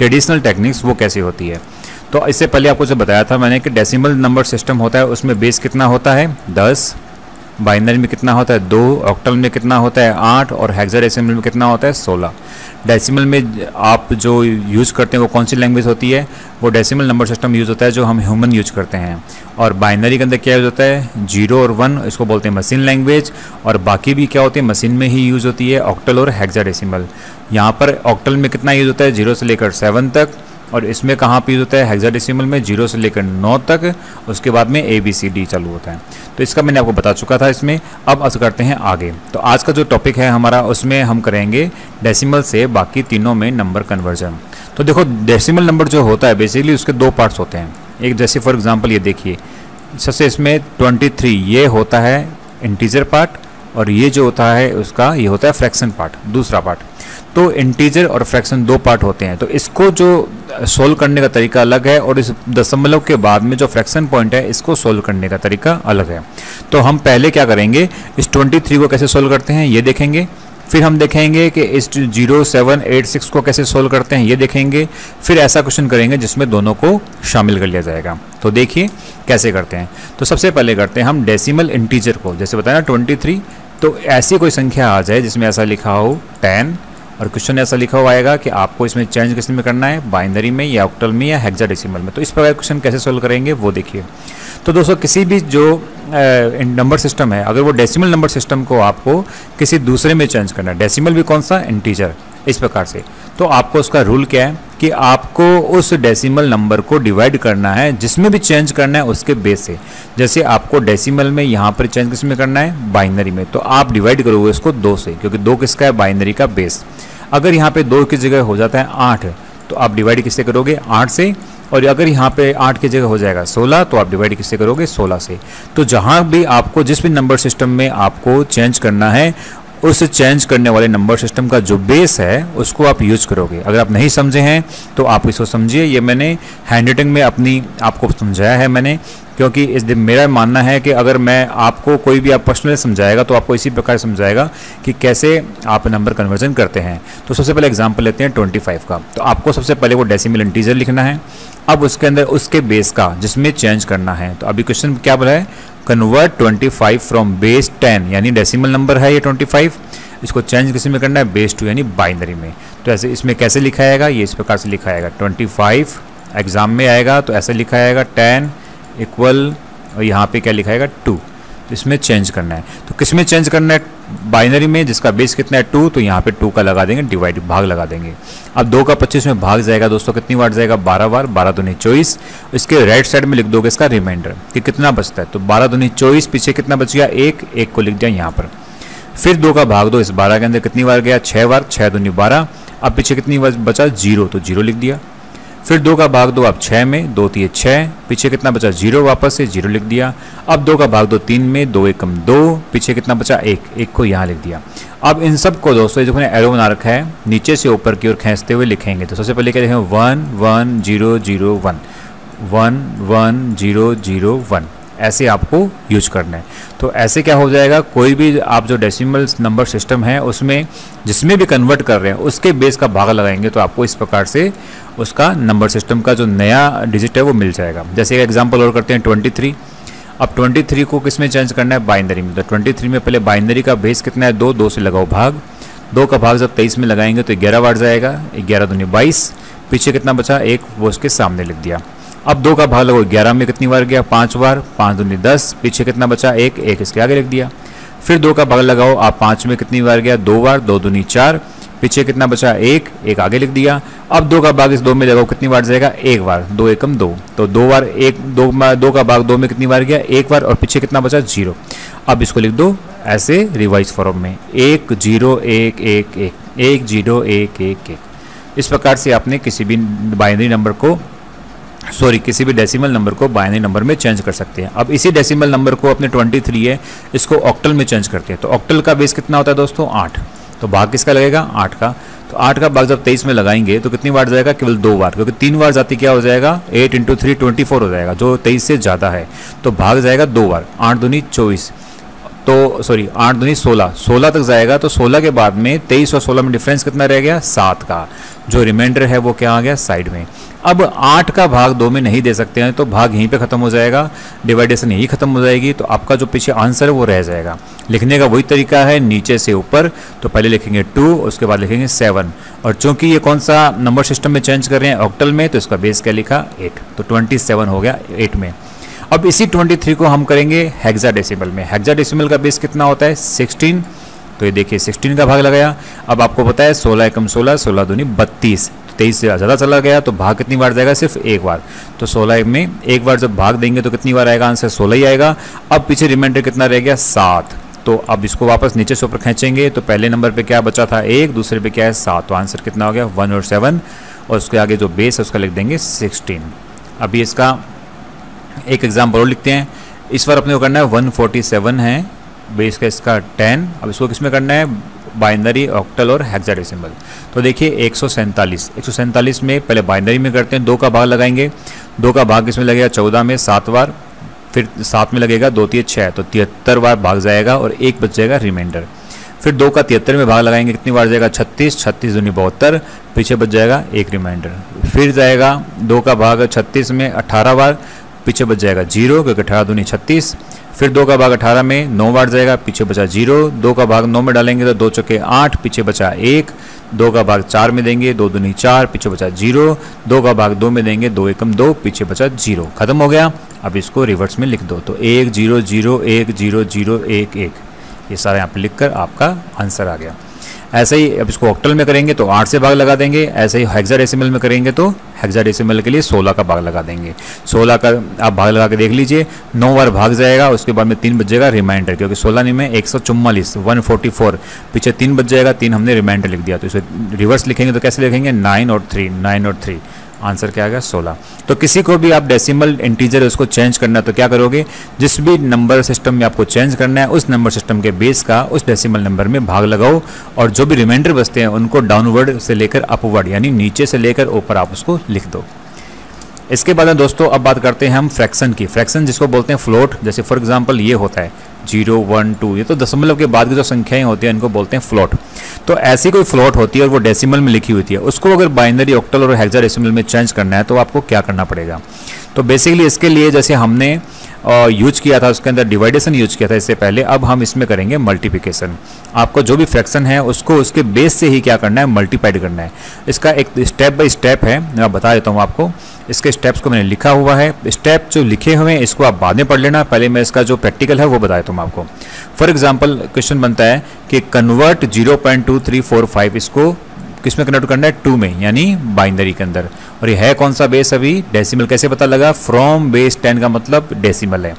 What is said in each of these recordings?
Traditional techniques वो कैसे होती है। तो इससे पहले आपको जो बताया था मैंने कि डेसिमल नंबर सिस्टम होता है, उसमें बेस कितना होता है 10, बाइनरी में कितना होता है 2, ऑक्टल में कितना होता है 8 और हेक्साडेसिमल में कितना होता है 16। डेसिमल में आप जो यूज़ करते हैं वो कौन सी लैंग्वेज होती है, वो डेसिमल नंबर सिस्टम यूज़ होता है जो हम ह्यूमन यूज करते हैं। और बाइनरी के अंदर क्या यूज़ होता है 0 और 1, इसको बोलते हैं मशीन लैंग्वेज। और बाकी भी क्या होती है मशीन में ही यूज़ होती है, ऑक्टल और हेक्साडेसिमल। यहाँ पर ऑक्टल में कितना यूज़ होता है 0 से लेकर 7 तक, और इसमें कहाँ पे यूज़ होता है हेक्साडेसिमल में 0 से लेकर 9 तक, उसके बाद में ABCD चालू होता है। तो इसका मैंने आपको बता चुका था इसमें। अब करते हैं आगे। तो आज का जो टॉपिक है हमारा उसमें हम करेंगे डेसिमल से बाकी तीनों में नंबर कन्वर्जन। तो देखो डेसिमल नंबर जो होता है बेसिकली उसके दो पार्ट्स होते हैं। एक जैसे फॉर एग्जांपल ये देखिए, सबसे इसमें 23 ये होता है इंटीजर पार्ट, और ये जो होता है उसका ये होता है फ्रैक्शन पार्ट, दूसरा पार्ट। तो इंटीजर और फ्रैक्शन दो पार्ट होते हैं। तो इसको जो सोल्व करने का तरीका अलग है, और इस दशमलव के बाद में जो फ्रैक्शन पॉइंट है इसको सोल्व करने का तरीका अलग है। तो हम पहले क्या करेंगे, इस 23 को कैसे सोल्व करते हैं ये देखेंगे। फिर हम देखेंगे कि इस 0786 को कैसे सोल्व करते हैं ये देखेंगे। फिर ऐसा क्वेश्चन करेंगे जिसमें दोनों को शामिल कर लिया जाएगा। तो देखिए कैसे करते हैं। तो सबसे पहले करते हैं हम डेसिमल इंटीजर को, जैसे बताया ना 23, तो ऐसी कोई संख्या आ जाए जिसमें ऐसा लिखा हो 10, और क्वेश्चन ऐसा लिखा हुआ आएगा कि आपको इसमें चेंज किस में करना है, बाइनरी में या ऑक्टल में या हेक्साडेसिमल में। तो इस प्रकार क्वेश्चन कैसे सोल्व करेंगे वो देखिए। तो दोस्तों किसी भी जो नंबर सिस्टम है, अगर वो डेसिमल नंबर सिस्टम को आपको किसी दूसरे में चेंज करना है, डेसिमल भी कौन सा इंटीजर, इस प्रकार से, तो आपको उसका रूल क्या है कि आपको उस डेसिमल नंबर को डिवाइड करना है जिसमें भी चेंज करना है उसके बेस से। जैसे आपको डेसिमल में यहाँ पर चेंज किस में करना है बाइनरी में, तो आप डिवाइड करोगे उसको 2 से, क्योंकि 2 किसका है बाइनरी का बेस। अगर यहाँ पे 2 की जगह हो जाता है 8, तो आप डिवाइड किससे करोगे 8 से। और अगर यहाँ पे 8 की जगह हो जाएगा 16, तो आप डिवाइड किससे करोगे 16 से। तो जहाँ भी आपको जिस भी नंबर सिस्टम में आपको चेंज करना है, उस चेंज करने वाले नंबर सिस्टम का जो बेस है उसको आप यूज करोगे। अगर आप नहीं समझे हैं तो आप इसको समझिए। ये मैंने हैंड राइटिंग में अपनी आपको समझाया है मैंने, क्योंकि इस दिन मेरा मानना है कि अगर मैं आपको कोई भी आप पर्सनली समझाएगा तो आपको इसी प्रकार समझाएगा कि कैसे आप नंबर कन्वर्जन करते हैं। तो सबसे पहले एग्जांपल लेते हैं 25 का। तो आपको सबसे पहले वो डेसिमल इंटीजर लिखना है। अब उसके अंदर उसके बेस का जिसमें चेंज करना है। तो अभी क्वेश्चन क्या बोला है, कन्वर्ट 25 फ्रॉम बेस 10, यानी डेसिमल नंबर है ये 25, इसको चेंज किसी में करना है बेस 2 यानी बाइनरी में। तो ऐसे इसमें कैसे लिखा जाएगा, ये इस प्रकार से लिखा जाएगा 25 एग्जाम में आएगा तो ऐसे लिखा जाएगा 10 इक्वल, और यहाँ पे क्या लिखा जाएगा 2। तो इसमें चेंज करना है। तो किस में चेंज करना है, बाइनरी में, जिसका बेस कितना है 2, तो यहाँ पे 2 का लगा देंगे, डिवाइड भाग लगा देंगे। अब 2 का 25 में भाग जाएगा दोस्तों, कितनी बार जाएगा 12 बार, 12 दूनी 24। इसके राइट साइड में लिख दोगे इसका रिमाइंडर कि कितना बचता है। तो 12 दूनी 24, पीछे कितना बच गया 1 को लिख दिया यहाँ पर। फिर 2 का भाग दो, इस 12 के अंदर कितनी बार गया 6 बार, 6 दूनी 12। अब पीछे कितनी बार बचा 0, तो 0 लिख दिया। फिर 2 का भाग दो आप 6 में, 2 3 6, पीछे कितना बचा 0, वापस से 0 लिख दिया। अब 2 का भाग दो 3 में, 2 एकम 2, पीछे कितना बचा 1 को यहाँ लिख दिया। अब इन सब को दोस्तों जो मैंने एरो बना रखा है नीचे से ऊपर की ओर खींचते हुए लिखेंगे। तो सबसे पहले क्या लिखेंगे 1 1 0 0 1, 1 1 0 0 1, ऐसे आपको यूज करना है। तो ऐसे क्या हो जाएगा, कोई भी आप जो डेसिमल नंबर सिस्टम है उसमें जिसमें भी कन्वर्ट कर रहे हैं उसके बेस का भाग लगाएंगे तो आपको इस प्रकार से उसका नंबर सिस्टम का जो नया डिजिट है वो मिल जाएगा। जैसे एक एग्जांपल और करते हैं 23। अब 23 को किस में चेंज करना है बाइनरी में। तो 23 में पहले बाइनरी का बेस कितना है 2, 2 से लगाओ भाग, 2 का भाग जब 23 में लगाएंगे तो 11 बार जाएगा, 11 दूनी 22, पीछे कितना बचा 1, वो उसके सामने लिख दिया। अब 2 का भाग लगो 11 में कितनी बार गया 5 बार, 5 दूनी 10, पीछे कितना बचा 1 इसके आगे लिख दिया। फिर 2 का भाग लगाओ आप 5 में कितनी बार गया 2 बार, 2 दूनी 4, पीछे कितना बचा 1 आगे लिख दिया। अब 2 का भाग इस 2 में लगाओ कितनी बार जाएगा 1 बार, 2 एकम 2, तो 2 बार 2 का भाग 2 में कितनी बार गया 1 बार, और पीछे कितना बचा 0। अब इसको लिख दो ऐसे रिवाइज फॉर्म में 1 0 1 1 1 1 0 1 1 1। इस प्रकार से आपने किसी भी बाइनरी नंबर को किसी भी डेसिमल नंबर को बाइनरी नंबर में चेंज कर सकते हैं। अब इसी डेसिमल नंबर को अपने 23 है इसको ऑक्टल में चेंज करते हैं। तो ऑक्टल का बेस कितना होता है दोस्तों 8, तो भाग किसका लगेगा 8 का। तो 8 का भाग जब 23 में लगाएंगे तो कितनी बार जाएगा केवल 2 बार, क्योंकि 3 बार जाती क्या हो जाएगा 8 × 3 24 हो जाएगा जो 23 से ज़्यादा है, तो भाग जाएगा 2 बार, 8 दूनी 24, तो सॉरी 8 दूनी 16, 16 तक जाएगा तो 16 के बाद में 23 और 16 में डिफरेंस कितना रह गया 7 का, जो रिमाइंडर है वो क्या आ गया साइड में। अब 8 का भाग 2 में नहीं दे सकते हैं तो भाग यहीं पे खत्म हो जाएगा, डिवाइडेशन यहीं खत्म हो जाएगी, तो आपका जो पीछे आंसर है वो रह जाएगा। लिखने का वही तरीका है नीचे से ऊपर, तो पहले लिखेंगे 2 उसके बाद लिखेंगे 7, और चूंकि ये कौन सा नंबर सिस्टम में चेंज कर रहे हैं ऑक्टल में, तो इसका बेस क्या लिखा 8, तो 27 हो गया 8 में। अब इसी 23 को हम करेंगे हेक्साडेसिमल में। हेक्साडेसिमल का बेस कितना होता है 16, तो ये देखिए 16 का भाग लगाया। अब आपको पता है 16 एकम 16, 16 दूनी 32, 23 से ज़्यादा चला गया तो भाग कितनी बार जाएगा सिर्फ एक बार, तो 16 में एक बार जब भाग देंगे तो कितनी बार आएगा आंसर 16 ही आएगा। अब पीछे रिमाइंडर कितना रह गया 7, तो अब इसको वापस नीचे से ऊपर खींचेंगे तो पहले नंबर पे क्या बचा था 1, दूसरे पे क्या है 7, तो आंसर कितना हो गया 1 और 7, और उसके आगे जो बेस है उसका लिख देंगे 16। अभी इसका एक एग्जाम्पल और लिखते हैं। इस बार अपने को करना है 147 है बेस का इसका 10। अब इसको किस में करना है बाइनरी, ऑक्टल और हेक्साडेसिमल। तो देखिए 147 में पहले बाइनरी में करते हैं, 2 का भाग लगाएंगे, 2 का भाग किसमें लगेगा 14 में 7 बार, फिर 7 में लगेगा 2 3 6, तो 73 बार भाग जाएगा और 1 बच जाएगा रिमाइंडर। फिर 2 का 73 में भाग लगाएंगे कितनी बार जाएगा 36, 36 दूनी 72, पीछे बच जाएगा 1 रिमाइंडर। फिर जाएगा 2 का भाग 36 में 18 बार, पीछे बच जाएगा 0 क्योंकि 18 दूनी 36। फिर 2 का भाग 18 में 9 बार जाएगा, पीछे बचा 0, 2 का भाग 9 में डालेंगे तो 2 चौके 8, पीछे बचा 1, 2 का भाग 4 में देंगे 2 दूनी 4, पीछे बचा 0, 2 का भाग 2 में देंगे 2 एकम 2, पीछे बचा 0, खत्म हो गया। अब इसको रिवर्स में लिख दो, तो 1 0 0 1 0 0 1 1, ये सारा यहाँ पे लिखकर आपका आंसर आ गया। ऐसे ही अब इसको ऑक्टल में करेंगे तो 8 से भाग लगा देंगे, ऐसे ही हेक्साडेसिमल में करेंगे तो हेक्साडेसिमल के लिए 16 का भाग लगा देंगे। 16 का आप भाग लगा के देख लीजिए, 9 बार भाग जाएगा, उसके बाद में 3 बच जाएगा रिमाइंडर, क्योंकि 16 नहीं में 144 144, पीछे 3 बच जाएगा, 3 हमने रिमाइंडर लिख दिया। तो इसे रिवर्स लिखेंगे तो कैसे लिखेंगे 9 और 3, 9 और 3, आंसर क्या आ गया 16। तो किसी को भी आप डेसिमल इंटीजर उसको चेंज करना है तो क्या करोगे, जिस भी नंबर सिस्टम में आपको चेंज करना है उस नंबर सिस्टम के बेस का उस डेसिमल नंबर में भाग लगाओ, और जो भी रिमाइंडर बचते हैं उनको डाउनवर्ड से लेकर अपवर्ड यानी नीचे से लेकर ऊपर आप उसको लिख दो। इसके बाद में दोस्तों अब बात करते हैं हम फ्रैक्शन की। फ्रैक्शन जिसको बोलते हैं फ्लोट, जैसे फॉर एग्जांपल ये होता है 0 1 2, ये तो दशमलव के बाद की जो संख्याएं होती हैं इनको बोलते हैं फ्लोट। तो ऐसी कोई फ्लोट होती है और वो डेसिमल में लिखी हुई है, उसको अगर बाइनरी, ऑक्टल और हेक्साडेसिमल में चेंज करना है तो आपको क्या करना पड़ेगा। तो बेसिकली इसके लिए जैसे हमने यूज किया था उसके अंदर डिवाइडेशन यूज किया था इससे पहले, अब हम इसमें करेंगे मल्टीप्लिकेशन। आपको जो भी फ्रैक्शन है उसको उसके बेस से ही क्या करना है मल्टीप्लाइड करना है। इसका एक स्टेप बाय स्टेप है, मैं बता देता हूँ आपको। इसके स्टेप्स को मैंने लिखा हुआ है, स्टेप जो लिखे हुए हैं इसको आप बाद में पढ़ लेना, पहले मैं इसका जो प्रैक्टिकल है वो बता देता हूँ आपको। फॉर एग्जाम्पल क्वेश्चन बनता है कि कन्वर्ट 0.2345 इसको किस में कन्वर्ट करना है 2 में, यानी बाइनरी के अंदर, और ये है कौन सा बेस अभी डेसिमल। कैसे पता लगा, फ्रॉम बेस 10 का मतलब डेसिमल है।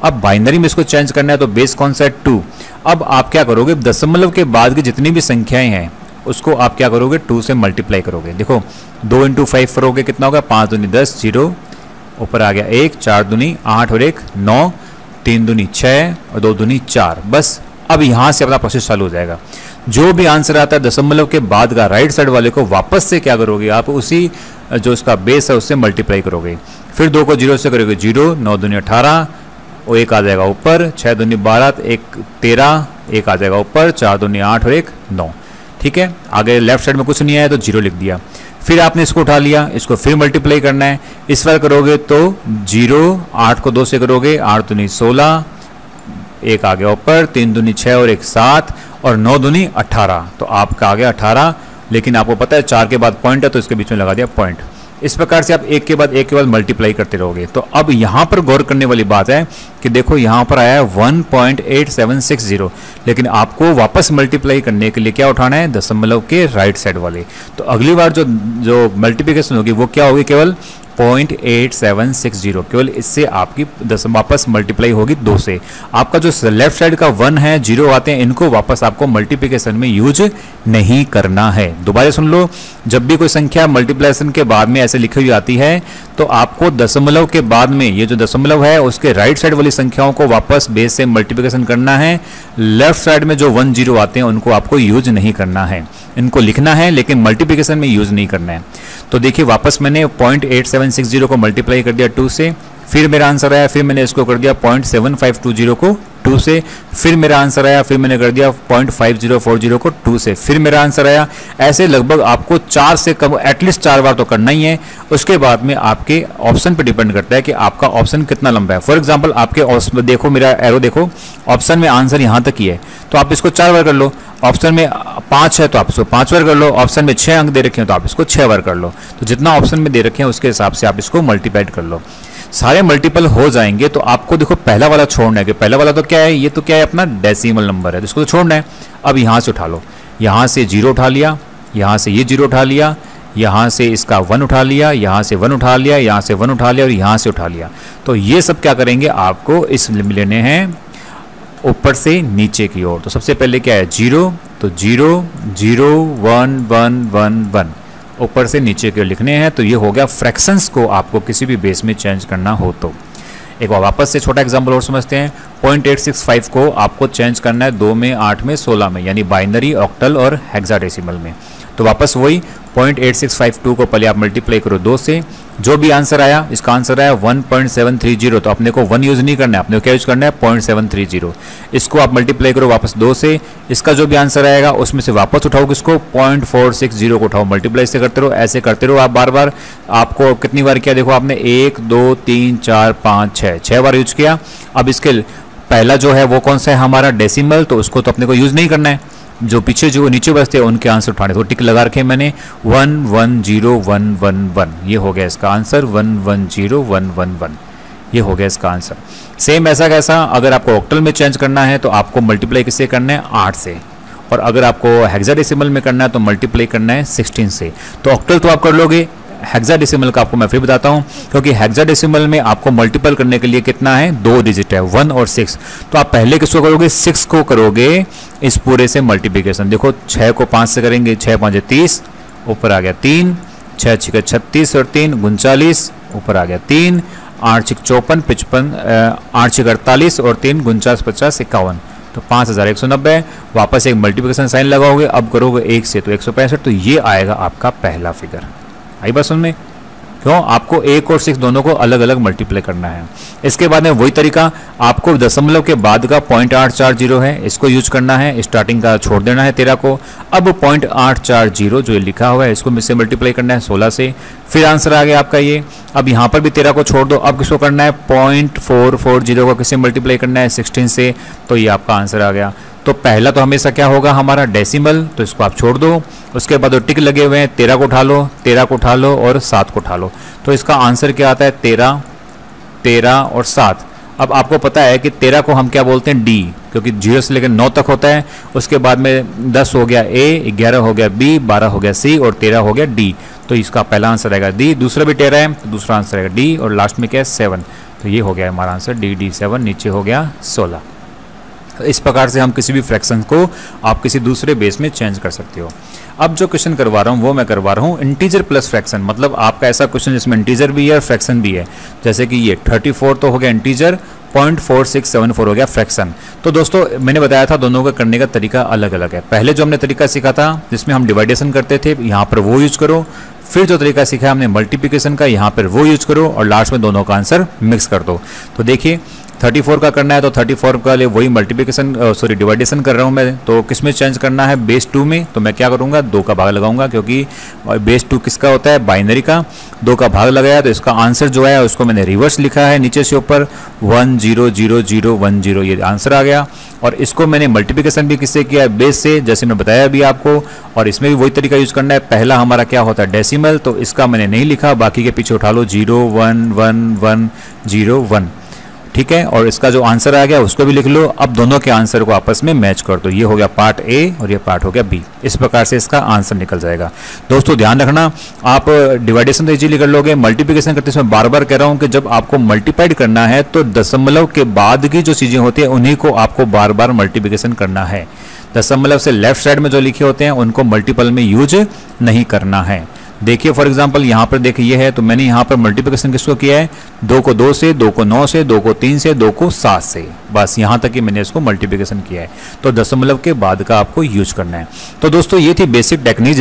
अब बाइनरी में इसको चेंज करना है तो बेस कौन सा है 2। अब आप क्या करोगे, दशमलव के बाद की जितनी भी संख्याएं हैं उसको आप क्या करोगे 2 से मल्टीप्लाई करोगे। देखो 2 × 5 करोगे कितना होगा 5 दूनी 10, 0 ऊपर आ गया 1, 4 दूनी 8 और 1 9, 3 दूनी 6 और 2 दूनी 4, बस। अब यहाँ से अपना प्रोसेस चालू हो जाएगा। जो भी आंसर आता है दशमलव के बाद का राइट साइड वाले को वापस से क्या करोगे आप उसी जो इसका बेस है उससे मल्टीप्लाई करोगे। फिर 2 को 0 से करोगे 0, 9 दूनी 18 और 1 आ जाएगा ऊपर, 6 दूनी 12, 1 13, 1 आ जाएगा ऊपर, 4 दूनी 8 और 1 9। ठीक है, आगे लेफ्ट साइड में कुछ नहीं आया तो 0 लिख दिया। फिर आपने इसको उठा लिया, इसको फिर मल्टीप्लाई करना है। इस बार करोगे तो 0, 8 को 2 से करोगे 8 दूनी 16, 1 आ गया ऊपर, 3 दूनी 6 और 1 7 और 9 दूनी 18, तो आपका आ गया 18। लेकिन आपको पता है 4 के बाद पॉइंट है तो इसके बीच में लगा दिया पॉइंट। इस प्रकार से आप एक के बाद मल्टीप्लाई करते रहोगे। तो अब यहाँ पर गौर करने वाली बात है कि देखो यहाँ पर आया है 1.8760, लेकिन आपको वापस मल्टीप्लाई करने के लिए क्या उठाना है दशमलव के राइट साइड वाले। तो अगली बार जो मल्टीप्लिकेशन होगी वो क्या होगी, केवल 0.8760, केवल इससे आपकी वापस मल्टीप्लाई होगी 2 से। आपका जो लेफ्ट साइड का 1 है 0 आते हैं, इनको वापस आपको मल्टीप्लिकेशन में यूज नहीं करना है। दोबारा सुन लो, जब भी कोई संख्या मल्टीप्लिकेशन के बाद में ऐसे लिखी हुई आती है तो आपको दशमलव के बाद में ये जो दशमलव है उसके राइट साइड वाली संख्याओं को वापस बेस से मल्टीप्लिकेशन करना है। लेफ्ट साइड में जो 1 0 आते हैं उनको आपको यूज नहीं करना है, इनको लिखना है लेकिन मल्टीप्लिकेशन में यूज नहीं करना है। तो देखिए वापस मैंने 0.8760 को मल्टीप्लाई कर दिया 2 से, फिर मेरा आंसर आया, फिर मैंने इसको कर दिया 0.7520 को 2 से, फिर मेरा आंसर आया, फिर मैंने कर दिया 0.5040 को 2 से, फिर मेरा आंसर आया। ऐसे लगभग आपको 4 से कम एटलीस्ट 4 बार तो करना ही है। उसके बाद में आपके ऑप्शन पे डिपेंड करता है कि आपका ऑप्शन कितना लंबा है। फॉर एग्जांपल आपके देखो मेरा एरो देखो, ऑप्शन में आंसर यहाँ तक ही है तो आप इसको 4 बार कर लो, ऑप्शन में 5 है तो आप इसको 5 बार कर लो, ऑप्शन में 6 अंक दे रखे हैं तो आप इसको 6 बार कर लो। तो जितना ऑप्शन में दे रखे हैं उसके हिसाब से आप इसको मल्टीप्लाइड कर लो। सारे मल्टीपल हो जाएंगे तो आपको देखो पहला वाला छोड़ना है कि पहला वाला तो क्या है, ये तो क्या है अपना डेसिमल नंबर है, तो इसको तो छोड़ना है। अब यहाँ से उठा लो, यहाँ से 0 उठा लिया, यहाँ से ये 0 उठा लिया, यहाँ से इसका 1 उठा लिया, यहाँ से 1 उठा लिया, यहाँ से 1 उठा लिया और यहाँ से उठा लिया। तो ये सब क्या करेंगे, आपको इस लेने हैं ऊपर से नीचे की ओर। तो सबसे पहले क्या है 0, तो 0 0 1 1 1 1 ऊपर से नीचे के लिखने हैं। तो ये हो गया फ्रैक्शंस को आपको किसी भी बेस में चेंज करना हो तो। एक बार वापस से छोटा एग्जांपल और समझते हैं। 0.865 को आपको चेंज करना है 2 में, 8 में, 16 में, यानी बाइनरी, ऑक्टल और हेक्साडेसिमल में। तो वापस वही 0.8652 को पहले आप मल्टीप्लाई करो 2 से, जो भी आंसर आया, इसका आंसर आया 1.730, तो अपने को 1 यूज़ नहीं करना है, अपने को क्या यूज़ करना है 0.730। इसको आप मल्टीप्लाई करो वापस 2 से, इसका जो भी आंसर आएगा उसमें से वापस उठाओ किसको 0.460 को उठाओ, मल्टीप्लाई से करते रहो, ऐसे करते रहो आप बार बार। आपको कितनी बार किया देखो आपने 1 2 3 4 5 6 बार यूज किया। अब इसके पहला जो है वो कौन सा है हमारा डेसिमल, तो उसको तो अपने को यूज़ नहीं करना है। जो पीछे जो नीचे बचते हैं उनके आंसर उठाने, तो टिक लगा रखे मैंने 110111, ये हो गया इसका आंसर 110111, ये हो गया इसका आंसर। सेम ऐसा कैसा, अगर आपको ऑक्टल में चेंज करना है तो आपको मल्टीप्लाई किससे करना है 8 से, और अगर आपको हेक्साडेसिमल में करना है तो मल्टीप्लाई करना है 16 से। तो ऑक्टल तो आप कर लोगे, हेक्साडेसिमल का आपको मैं फिर बताता हूं, क्योंकि हेक्साडेसिमल में आपको मल्टीपल करने के लिए कितना है 2 डिजिट है 1 और 6। तो आप पहले किसको करोगे 6 को करोगे इस पूरे से मल्टीप्लिकेशन। देखो 6 को 5 से करेंगे, 6 5 30, ऊपर आ गया 3, 6 6 36 और 3 39, ऊपर आ गया 3, 8 6 54 55, 8 6 48 और 3 49 50 51, तो 5190। वापस एक मल्टीप्लिकेशन साइन लगाओगे, अब करोगे 1 से तो 165, तो ये आएगा आपका पहला फिगर। आई बात समझ में? क्यों आपको 1 और 6 दोनों को अलग अलग मल्टीप्लाई करना है। इसके बाद में वही तरीका, आपको दशमलव के बाद का 0.840 है, इसको यूज करना है, स्टार्टिंग का छोड़ देना है 13 को। अब 0.840 जो लिखा हुआ है इसको इससे मल्टीप्लाई करना है 16 से, फिर आंसर आ गया आपका ये। अब यहाँ पर भी 13 को छोड़ दो, अब किसको करना है 0.440 को किससे मल्टीप्लाई करना है 16 से, तो ये आपका आंसर आ गया। तो पहला तो हमेशा क्या होगा हमारा डेसिमल, तो इसको आप छोड़ दो। उसके बाद जो टिक लगे हुए हैं 13 को उठा लो, 13 को उठा लो और 7 को उठा लो, तो इसका आंसर क्या आता है 13, 13 और 7। अब आपको पता है कि 13 को हम क्या बोलते हैं डी, क्योंकि 0 से लेकर 9 तक होता है। उसके बाद में 10 हो गया ए, 11 हो गया बी, 12 हो गया सी और 13 हो गया डी। तो इसका पहला आंसर आएगा डी। दूसरा भी 13 है तो दूसरा आंसर आएगा डी, और लास्ट में क्या है 7। तो ये हो गया हमारा आंसर डी 7, नीचे हो गया 16। इस प्रकार से हम किसी भी फ्रैक्शन को आप किसी दूसरे बेस में चेंज कर सकते हो। अब जो क्वेश्चन करवा रहा हूँ वो मैं करवा रहा हूँ इंटीजर प्लस फ्रैक्शन, मतलब आपका ऐसा क्वेश्चन जिसमें इंटीजर भी है और फ्रैक्शन भी है। जैसे कि ये 34 तो हो गया इंटीजर, 0.4674 हो गया फ्रैक्शन। तो दोस्तों मैंने बताया था दोनों का करने का तरीका अलग अलग है। पहले जो हमने तरीका सीखा था जिसमें हम डिवाइडेशन करते थे, यहाँ पर वो यूज करो। फिर जो तरीका सीखा हमने मल्टीप्लिकेशन का, यहाँ पर वो यूज करो, और लास्ट में दोनों का आंसर मिक्स कर दो। तो देखिए 34 का करना है तो 34 का लिए वही मल्टीप्लिकेशन डिवाइडेशन कर रहा हूँ मैं। तो किस में चेंज करना है बेस 2 में, तो मैं क्या करूँगा 2 का भाग लगाऊंगा, क्योंकि बेस 2 किसका होता है बाइनरी का। 2 का भाग लगाया तो इसका आंसर जो है उसको मैंने रिवर्स लिखा है नीचे से ऊपर 100010, ये आंसर आ गया। और इसको मैंने मल्टीप्लिकेशन भी किससे किया है बेस से, जैसे मैं बताया अभी आपको। और इसमें भी वही तरीका यूज करना है। पहला हमारा क्या होता है डेसिमल, तो इसका मैंने नहीं लिखा, बाकी के पीछे उठा लो 0 1 1 1 0 1, ठीक है। और इसका जो आंसर आ गया उसको भी लिख लो। अब दोनों के आंसर को आपस में मैच कर दो, ये हो गया पार्ट ए और ये पार्ट हो गया बी। इस प्रकार से इसका आंसर निकल जाएगा। दोस्तों ध्यान रखना, आप डिवाइडेशन तो इजीली कर लोगे, मल्टीप्लिकेशन करते समय बार बार कह रहा हूं कि जब आपको मल्टीप्लाइड करना है तो दशमलव के बाद की जो चीजें होती है उन्हीं को आपको बार बार मल्टीप्लिकेशन करना है। दशमलव से लेफ्ट साइड में जो लिखे होते हैं उनको मल्टीपल में यूज नहीं करना है। देखिए फॉर एग्जांपल यहाँ पर देखिए ये है, तो मैंने यहाँ पर मल्टीप्लिकेशन किसको किया है 2 को 2 से, 2 को 9 से, 2 को 3 से, 2 को 7 से, बस यहाँ तक ही मैंने इसको मल्टीप्लिकेशन किया है। तो दशमलव के बाद का आपको यूज करना है। तो दोस्तों ये थी बेसिक टेक्निक